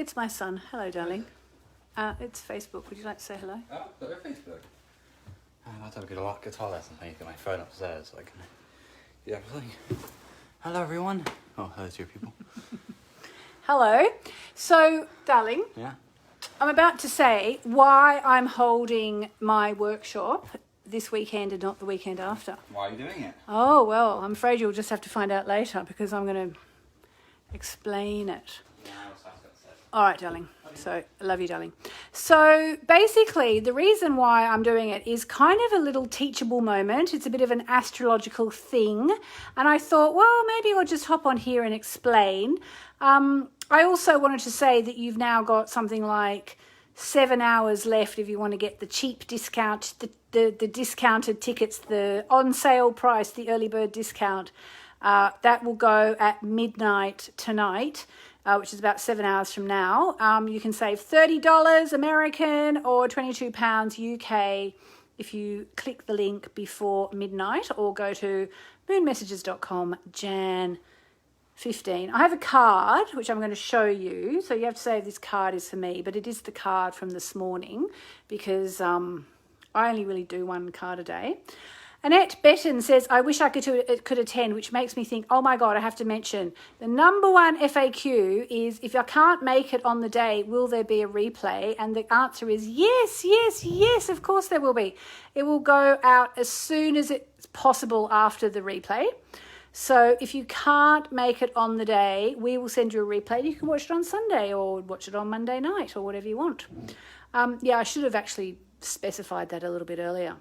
it's my son. Hello, darling. It's Facebook. Would you like to say hello? Oh, Facebook. I have to have a guitar lesson. I need to get my phone upstairs so I can do everything. Hello, everyone. Oh, hello to your people. Hello. So, darling. Yeah? I'm about to say why I'm holding my workshop this weekend and not the weekend after. Why are you doing it? Oh, well, I'm afraid you'll just have to find out later because I'm going to explain it. Yeah, what's that got to say? All right, darling. So, I love you, darling. So, basically, the reason why I'm doing it is kind of a little teachable moment. It's a bit of an astrological thing. And I thought, well, maybe I'll just hop on here and explain. I also wanted to say that you've now got something like 7 hours left if you want to get the cheap discount, the discounted tickets, the on sale price, the early bird discount. That will go at midnight tonight, which is about 7 hours from now. You can save $30 American or £22 UK if you click the link before midnight or go to moonmessages.com Jan 15. I have a card which I'm going to show you. So you have to say this card is for me, but it is the card from this morning because I only really do one card a day. Annette Betton says, I wish I could attend, which makes me think, oh my God, I have to mention the number one FAQ is if I can't make it on the day, will there be a replay? And the answer is yes, yes, yes, of course there will be. It will go out as soon as it's possible after the replay. So if you can't make it on the day, we will send you a replay. You can watch it on Sunday or watch it on Monday night or whatever you want. Yeah, I should have actually specified that a little bit earlier.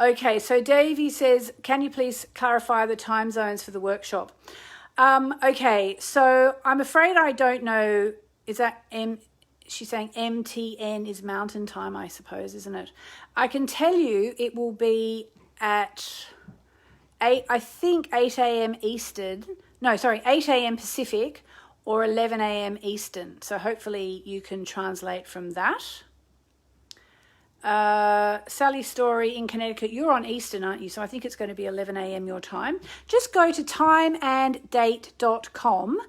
Okay, so Davey says, can you please clarify the time zones for the workshop? Okay, so I'm afraid I don't know. Is that she's saying MTN is mountain time, I suppose, isn't it? I can tell you it will be at 8 a.m. Eastern. No, sorry, 8 a.m. Pacific or 11 a.m. Eastern. So hopefully you can translate from that. Sally Story in Connecticut, you're on Eastern, aren't you? So I think it's going to be 11 a.m. your time. Just go to timeanddate.com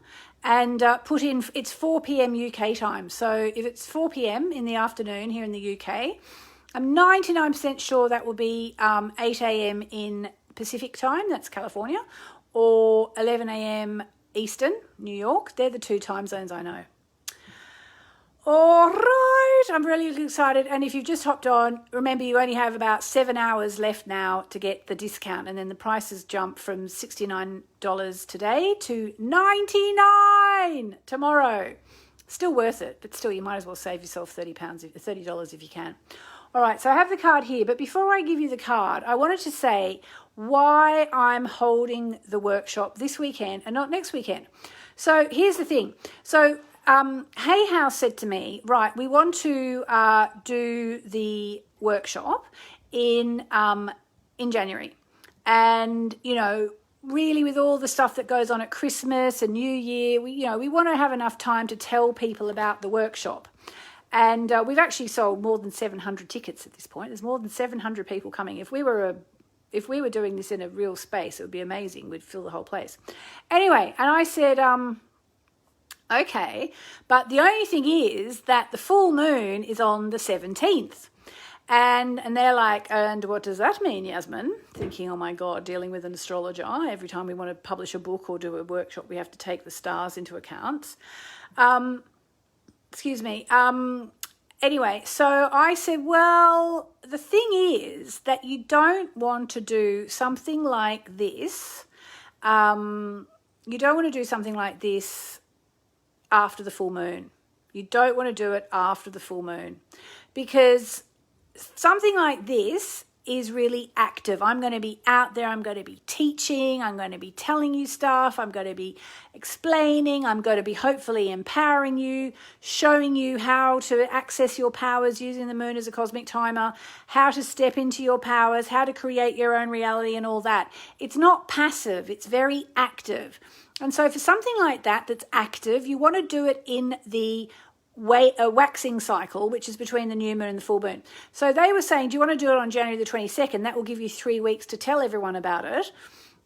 and put in, it's 4 p.m. UK time. So if it's 4 p.m. in the afternoon here in the UK, I'm 99% sure that will be 8 a.m. in Pacific time, that's California, or 11 a.m. Eastern, New York. They're the two time zones I know. All right, I'm really excited. And if you've just hopped on, remember you only have about 7 hours left now to get the discount. And then the prices jump from $69 today to $99 tomorrow. Still worth it, but still you might as well save yourself $30 if you can. All right, so I have the card here. But before I give you the card, I wanted to say why I'm holding the workshop this weekend and not next weekend. So here's the thing. So Hay House said to me, right, we want to do the workshop in January. And, you know, really with all the stuff that goes on at Christmas and New Year, we want to have enough time to tell people about the workshop. And we've actually sold more than 700 tickets at this point. There's more than 700 people coming. If we were doing this in a real space, it would be amazing. We'd fill the whole place. Anyway, and I said, okay, but the only thing is that the full moon is on the 17th. And they're like, and what does that mean, Yasmin? Thinking, oh my God, dealing with an astrologer. Every time we want to publish a book or do a workshop, we have to take the stars into account. Anyway, so I said, well, the thing is that you don't want to do something like this. You don't want to do something like this after the full moon. You don't want to do it after the full moon because something like this is really active. I'm going to be out there. I'm going to be teaching. I'm going to be telling you stuff. I'm going to be explaining. I'm going to be hopefully empowering you, showing you how to access your powers using the moon as a cosmic timer, how to step into your powers, how to create your own reality and all that. It's not passive. It's very active. And so for something like that that's active, you want to do it in the a waxing cycle, which is between the new moon and the full moon. So they were saying, do you want to do it on January the 22nd? That will give you 3 weeks to tell everyone about it.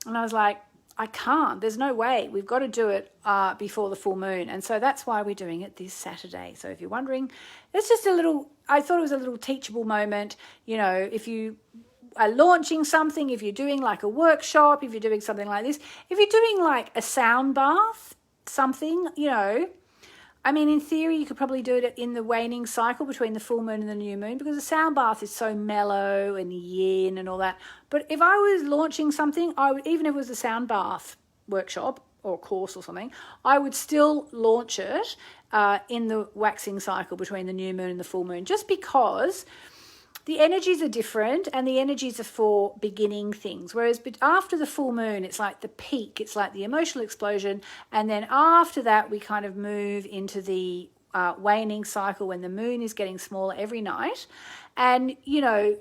And I was like, I can't. There's no way. We've got to do it before the full moon. And so that's why we're doing it this Saturday. So if you're wondering, it's just I thought it was a little teachable moment. You know, if you are launching something, if you're doing like a workshop, if you're doing something like this, if you're doing like a sound bath, something, you know, I mean, in theory, you could probably do it in the waning cycle between the full moon and the new moon, because the sound bath is so mellow and yin and all that. But if I was launching something, even if it was a sound bath workshop or course or something, I would still launch it in the waxing cycle between the new moon and the full moon, just because the energies are different and the energies are for beginning things. Whereas after the full moon, it's like the peak, it's like the emotional explosion. And then after that, we kind of move into the waning cycle when the moon is getting smaller every night. And, you know,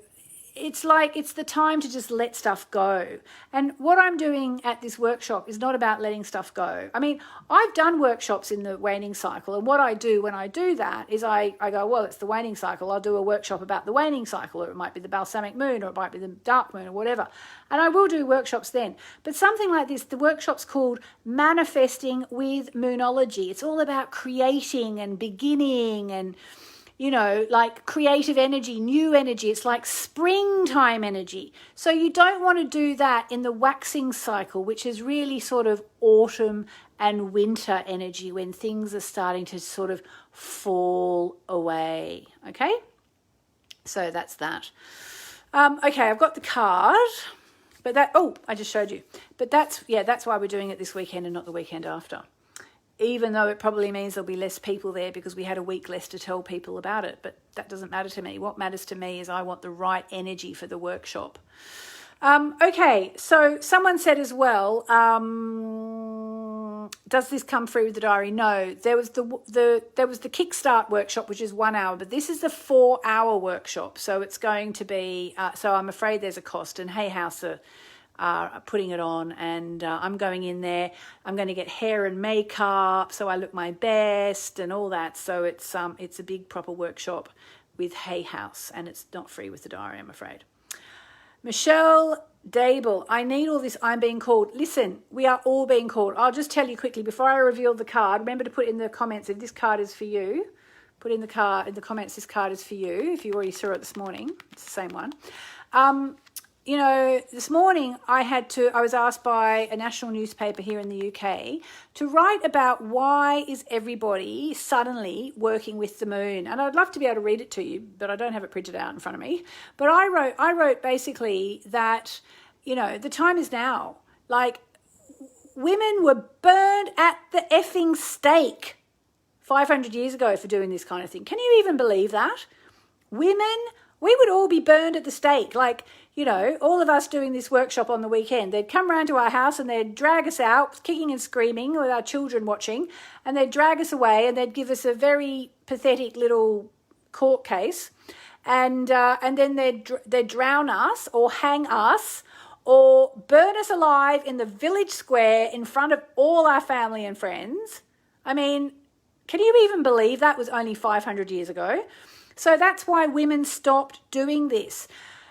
it's like it's the time to just let stuff go. And what I'm doing at this workshop is not about letting stuff go. I mean, I've done workshops in the waning cycle, and what I do when I do that is I go, well, it's the waning cycle. I'll do a workshop about the waning cycle, or it might be the balsamic moon, or it might be the dark moon, or whatever. And I will do workshops then. But something like this, the workshop's called Manifesting with Moonology. It's all about creating and beginning and, you know, like creative energy, new energy. It's like springtime energy. So you don't want to do that in the waxing cycle, which is really sort of autumn and winter energy when things are starting to sort of fall away. Okay? So that's that. Okay, I've got the card. But I just showed you. But that's why we're doing it this weekend and not the weekend after. Even though it probably means there'll be less people there because we had a week less to tell people about it. But that doesn't matter to me. What matters to me is I want the right energy for the workshop. Okay, so someone said as well, does this come free with the diary? No, there was the Kickstart workshop, which is 1 hour, but this is the 4-hour workshop. So it's going to be, so I'm afraid there's a cost, and Hay House are putting it on, and I'm going in there. I'm going to get hair and makeup so I look my best and all that. So it's a big proper workshop with Hay House, and it's not free with the diary, I'm afraid. Michelle Dable, I need all this. I'm being called. Listen, we are all being called. I'll just tell you quickly before I reveal the card. Remember to put in the comments if this card is for you. Put in the comments this card is for you. If you already saw it this morning, it's the same one. You know, this morning I was asked by a national newspaper here in the UK to write about why is everybody suddenly working with the moon. And I'd love to be able to read it to you, but I don't have it printed out in front of me. But I wrote basically that, you know, the time is now. Like, women were burned at the effing stake 500 years ago for doing this kind of thing. Can you even believe that? Women, we would all be burned at the stake. Like, you know, all of us doing this workshop on the weekend, they'd come round to our house and they'd drag us out, kicking and screaming with our children watching, and they'd drag us away and they'd give us a very pathetic little court case, and then they'd drown us or hang us or burn us alive in the village square in front of all our family and friends. I mean, can you even believe that was only 500 years ago? So that's why women stopped doing this.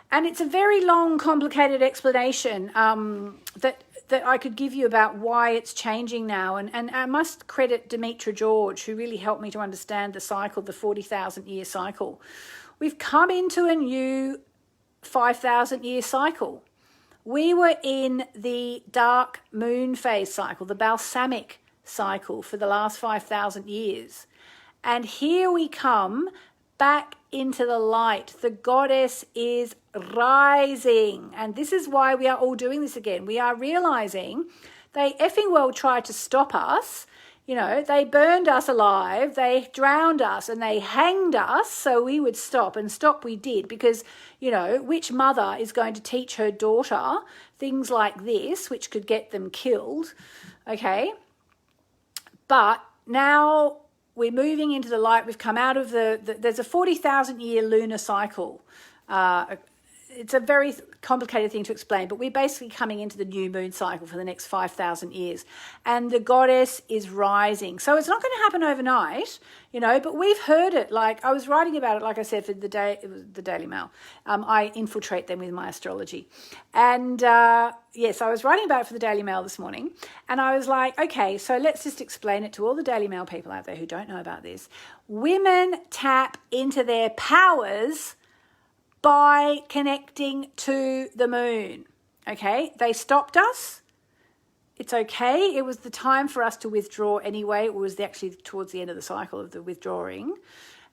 And it's a very long, complicated explanation that I could give you about why it's changing now. And I must credit Demetra George, who really helped me to understand the cycle, the 40,000-year cycle. We've come into a new 5,000-year cycle. We were in the dark moon phase cycle, the balsamic cycle, for the last 5,000 years. And here we come back into the light. The goddess is rising. And this is why we are all doing this again. We are realizing they effing well tried to stop us. You know, they burned us alive, they drowned us, and they hanged us so we would stop. And stop we did, because, you know, which mother is going to teach her daughter things like this, which could get them killed? Okay. But now we're moving into the light. We've come out of there's a 40,000 year lunar cycle it's a very complicated thing to explain, but we're basically coming into the new moon cycle for the next 5,000 years. And the goddess is rising. So it's not going to happen overnight, but we've heard it. Like I was writing about it, like I said, for it was the Daily Mail. I infiltrate them with my astrology. And yes, I was writing about it for the Daily Mail this morning. And I was like, okay, so let's just explain it to all the Daily Mail people out there who don't know about this. Women tap into their powers by connecting to the moon, okay? They stopped us. It's okay. It was the time for us to withdraw anyway. It was actually towards the end of the cycle of the withdrawing.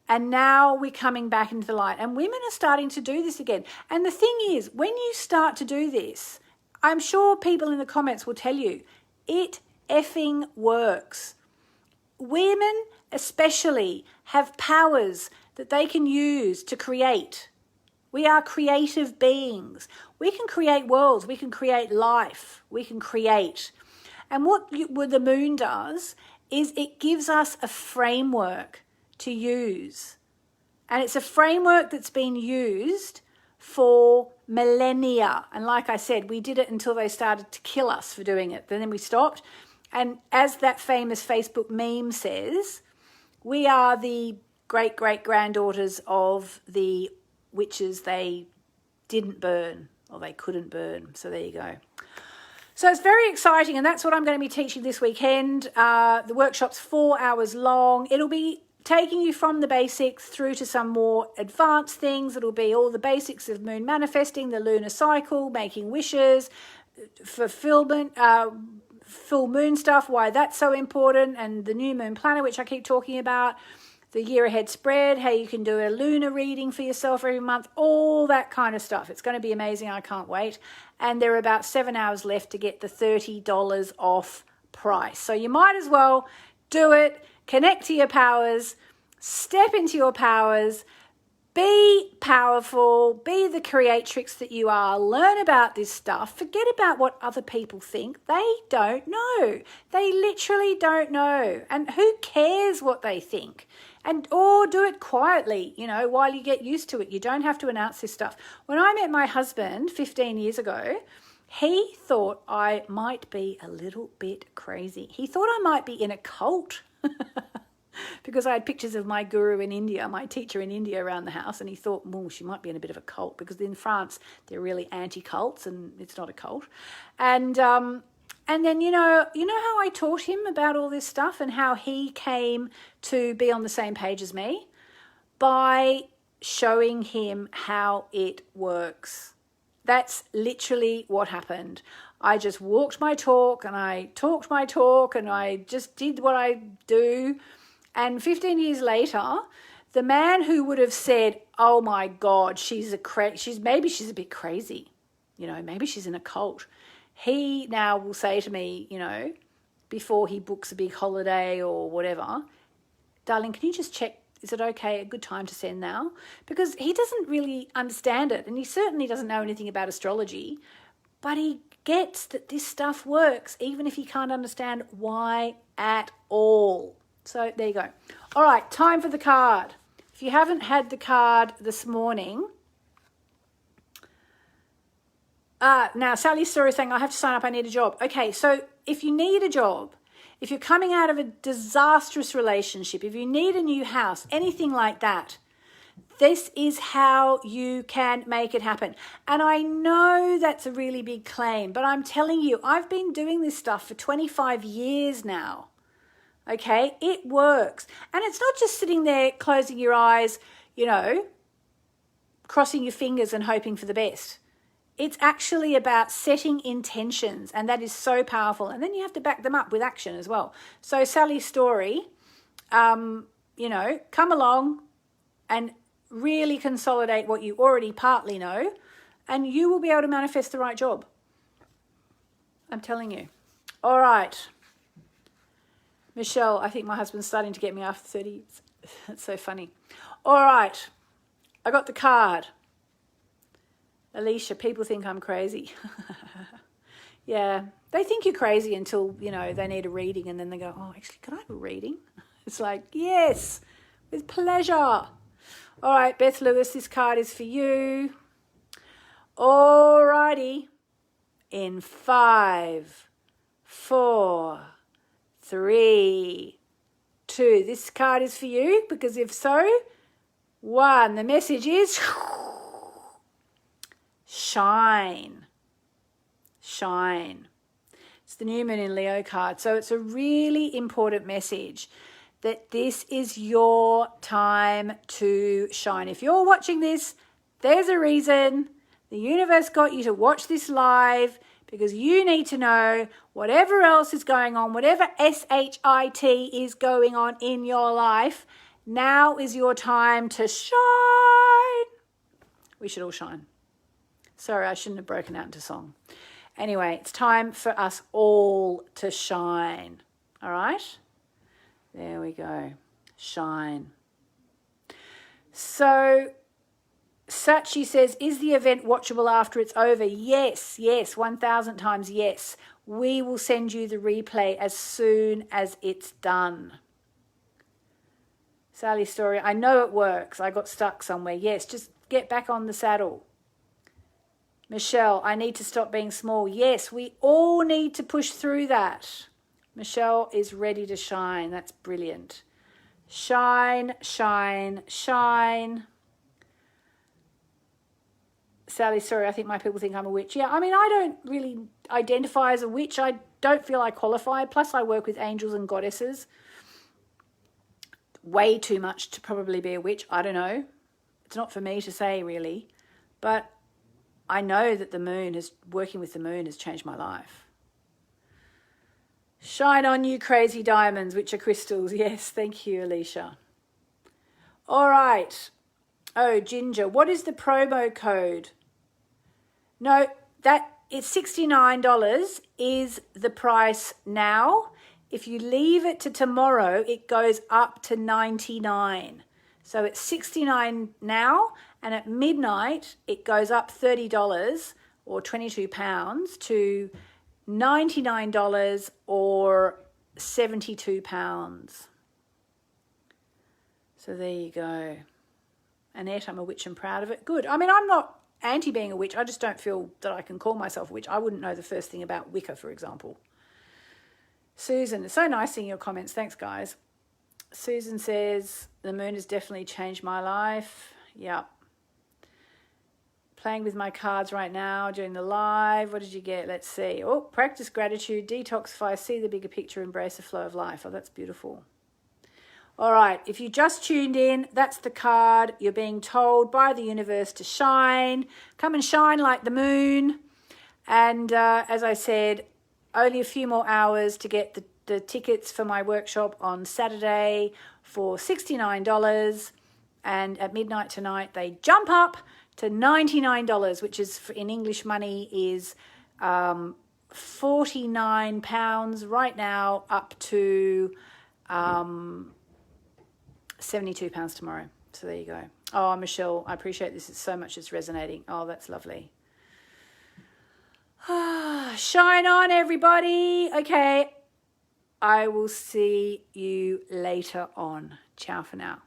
And now we're coming back into the light. And women are starting to do this again. And the thing is, when you start to do this, I'm sure people in the comments will tell you, it effing works. Women especially have powers that they can use to create. We are creative beings. We can create worlds. We can create life. We can create. And what the moon does is it gives us a framework to use. And it's a framework that's been used for millennia. And like I said, we did it until they started to kill us for doing it. Then we stopped. And as that famous Facebook meme says, we are the great-great-granddaughters of the witches they didn't burn or they couldn't burn. So there you go. So it's very exciting, and that's what I'm going to be teaching this weekend. The workshop's 4 hours long. It'll be taking you from the basics through to some more advanced things. It'll be all the basics of moon manifesting, the lunar cycle, making wishes, fulfillment, full moon stuff, why that's so important, and the new moon planner, which I keep talking about. The year ahead spread, how you can do a lunar reading for yourself every month, all that kind of stuff. It's going to be amazing. I can't wait. And there are about 7 hours left to get the $30 off price. So you might as well do it, connect to your powers, step into your powers, be powerful, be the creatrix that you are, learn about this stuff, forget about what other people think. They don't know. They literally don't know. And who cares what they think? Or do it quietly, while you get used to it. You don't have to announce this stuff. When I met my husband 15 years ago, he thought I might be a little bit crazy. He thought I might be in a cult because I had pictures of my guru in India, my teacher in India around the house, and he thought, she might be in a bit of a cult because in France they're really anti-cults and it's not a cult. And then, you know how I taught him about all this stuff and how he came to be on the same page as me? By showing him how it works. That's literally what happened. I just walked my talk and I talked my talk and I just did what I do. And 15 years later, the man who would have said, oh my God, maybe she's a bit crazy. Maybe she's in a cult. He now will say to me, before he books a big holiday or whatever, darling, can you just check, is it okay, a good time to send now? Because he doesn't really understand it, and he certainly doesn't know anything about astrology, but he gets that this stuff works, even if he can't understand why at all. So there you go. All right, time for the card. If you haven't had the card this morning... now, Sally's story saying, I have to sign up, I need a job. Okay, so if you need a job, if you're coming out of a disastrous relationship, if you need a new house, anything like that, this is how you can make it happen. And I know that's a really big claim, but I'm telling you, I've been doing this stuff for 25 years now. Okay, it works. And it's not just sitting there closing your eyes, crossing your fingers and hoping for the best. It's actually about setting intentions, and that is so powerful. And then you have to back them up with action as well. So Sally's story, come along and really consolidate what you already partly know, and you will be able to manifest the right job. I'm telling you. All right. Michelle, I think my husband's starting to get me after 30. That's so funny. All right. I got the card. Alicia, people think I'm crazy. Yeah, they think you're crazy until, they need a reading, and then they go, oh, actually, can I have a reading? It's like, yes, with pleasure. All right, Beth Lewis, this card is for you. Alrighty. In 5, 4, 3, 2. This card is for you because if so, 1. The message is shine. Shine. It's the new moon in Leo card. So it's a really important message that this is your time to shine. If you're watching this, there's a reason. The universe got you to watch this live because you need to know whatever else is going on, whatever SHIT is going on in your life, now is your time to shine. We should all shine. Sorry, I shouldn't have broken out into song. Anyway, it's time for us all to shine. All right? There we go. Shine. So Sachi says, is the event watchable after it's over? Yes, 1,000 times yes. We will send you the replay as soon as it's done. Sally's story, I know it works. I got stuck somewhere. Yes, just get back on the saddle. Michelle, I need to stop being small. Yes, we all need to push through that. Michelle is ready to shine. That's brilliant. Shine, shine, shine. Sally, sorry, I think my people think I'm a witch. Yeah, I mean, I don't really identify as a witch. I don't feel I qualify. Plus, I work with angels and goddesses. Way too much to probably be a witch. I don't know. It's not for me to say, really. But I know that working with the moon has changed my life. Shine on you, crazy diamonds, which are crystals. Yes, thank you, Alicia. All right. Oh, Ginger, what is the promo code? No, it's $69 is the price now. If you leave it to tomorrow, it goes up to $99. So it's $69 now, and at midnight, it goes up $30 or £22 to $99 or £72. So there you go. Annette, I'm a witch and proud of it. Good. I mean, I'm not anti being a witch. I just don't feel that I can call myself a witch. I wouldn't know the first thing about Wicca, for example. Susan, it's so nice seeing your comments. Thanks, guys. Susan says, the moon has definitely changed my life. Yep. Playing with my cards right now, doing the live. What did you get? Let's see. Oh, practice gratitude, detoxify, see the bigger picture, embrace the flow of life. Oh, that's beautiful. All right, if you just tuned in, that's the card. You're being told by the universe to shine. Come and shine like the moon. And as I said, only a few more hours to get the tickets for my workshop on Saturday for $69. And at midnight tonight, they jump up to $99, which is in English money is £49 right now, up to £72 tomorrow. So there you go. Oh, Michelle, I appreciate this. It's so much. It's resonating. Oh, that's lovely. Shine on, everybody. Okay, I will see you later on. Ciao for now.